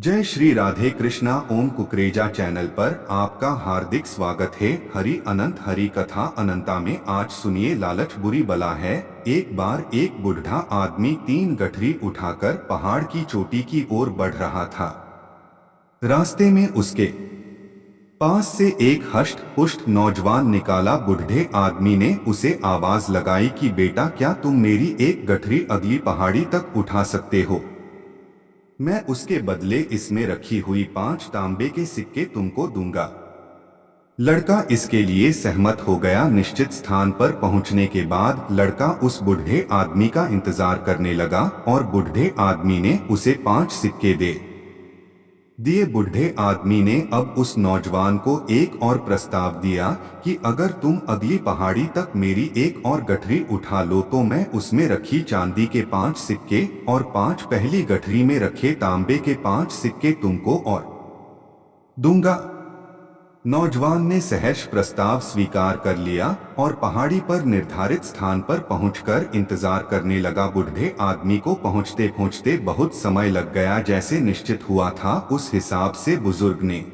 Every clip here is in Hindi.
जय श्री राधे कृष्णा। ओम कुकरेजा चैनल पर आपका हार्दिक स्वागत है। हरि अनंत हरि कथा अनंता में आज सुनिए लालच बुरी बला है। एक बार एक बुढ़ा आदमी 3 गठरी उठाकर पहाड़ की चोटी की ओर बढ़ रहा था। रास्ते में उसके पास से एक हष्ट पुष्ट नौजवान निकाला। बुढ़े आदमी ने उसे आवाज लगाई कि बेटा, क्या तुम मेरी एक गठरी अगली पहाड़ी तक उठा सकते हो? मैं उसके बदले इसमें रखी हुई 5 तांबे के सिक्के तुमको दूंगा। लड़का इसके लिए सहमत हो गया। निश्चित स्थान पर पहुंचने के बाद लड़का उस बूढ़े आदमी का इंतजार करने लगा और बूढ़े आदमी ने उसे 5 सिक्के दे दिए। बूढ़े आदमी ने अब उस नौजवान को एक और प्रस्ताव दिया कि अगर तुम अगली पहाड़ी तक मेरी एक और गठरी उठा लो तो मैं उसमें रखी चांदी के 5 सिक्के और 5 पहली गठरी में रखे तांबे के 5 सिक्के तुमको और दूंगा। नौजवान ने सहर्ष प्रस्ताव स्वीकार कर लिया और पहाड़ी पर निर्धारित स्थान पर पहुंचकर इंतजार करने लगा। बूढ़े आदमी को पहुंचते पहुंचते बहुत समय लग गया। जैसे निश्चित हुआ था उस हिसाब से बुजुर्ग ने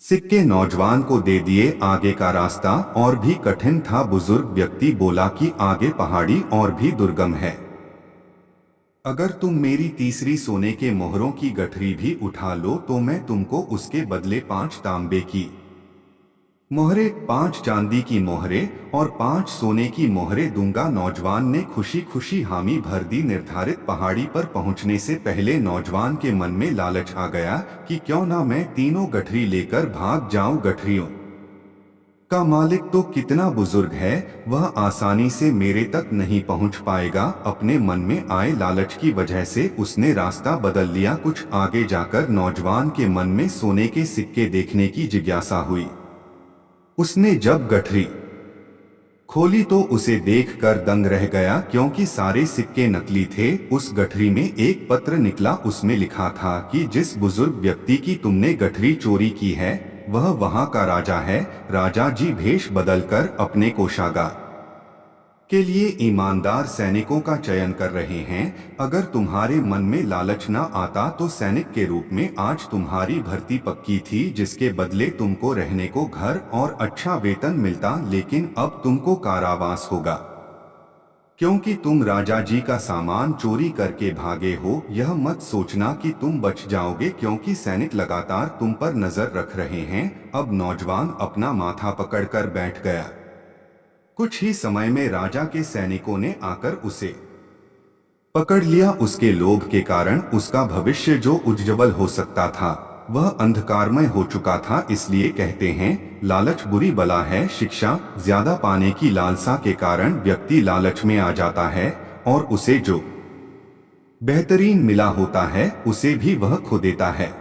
सिक्के नौजवान को दे दिए। आगे का रास्ता और भी कठिन था। बुजुर्ग व्यक्ति बोला कि आगे पहाड़ी और भी दुर्गम है। अगर तुम मेरी तीसरी सोने के मोहरों की गठरी भी उठा लो तो मैं तुमको उसके बदले 5 तांबे की मोहरे, 5 चांदी की मोहरे और 5 सोने की मोहरे दूंगा। नौजवान ने खुशी खुशी हामी भर दी। निर्धारित पहाड़ी पर पहुंचने से पहले नौजवान के मन में लालच आ गया कि क्यों ना मैं तीनों गठरी लेकर भाग जाऊं। गठरियों का मालिक तो कितना बुजुर्ग है, वह आसानी से मेरे तक नहीं पहुंच पाएगा। अपने मन में आए लालच की वजह से उसने रास्ता बदल लिया। कुछ आगे जाकर नौजवान के मन में सोने के सिक्के देखने की जिज्ञासा हुई। उसने जब गठरी खोली तो उसे देखकर दंग रह गया, क्योंकि सारे सिक्के नकली थे। उस गठरी में एक पत्र निकला। उसमें लिखा था कि जिस बुजुर्ग व्यक्ति की तुमने गठरी चोरी की है वह वहां का राजा है। राजा जी भेष बदलकर अपने कोषागार के लिए ईमानदार सैनिकों का चयन कर रहे हैं। अगर तुम्हारे मन में लालच न आता तो सैनिक के रूप में आज तुम्हारी भर्ती पक्की थी, जिसके बदले तुमको रहने को घर और अच्छा वेतन मिलता। लेकिन अब तुमको कारावास होगा, क्योंकि तुम राजा जी का सामान चोरी करके भागे हो। यह मत सोचना कि तुम बच जाओगे, क्योंकि सैनिक लगातार तुम पर नजर रख रहे हैं। अब नौजवान अपना माथा पकड़कर बैठ गया। कुछ ही समय में राजा के सैनिकों ने आकर उसे पकड़ लिया। उसके लोभ के कारण उसका भविष्य जो उज्जवल हो सकता था वह अंधकारमय हो चुका था। इसलिए कहते हैं लालच बुरी बला है। शिक्षा ज्यादा पाने की लालसा के कारण व्यक्ति लालच में आ जाता है और उसे जो बेहतरीन मिला होता है उसे भी वह खो देता है।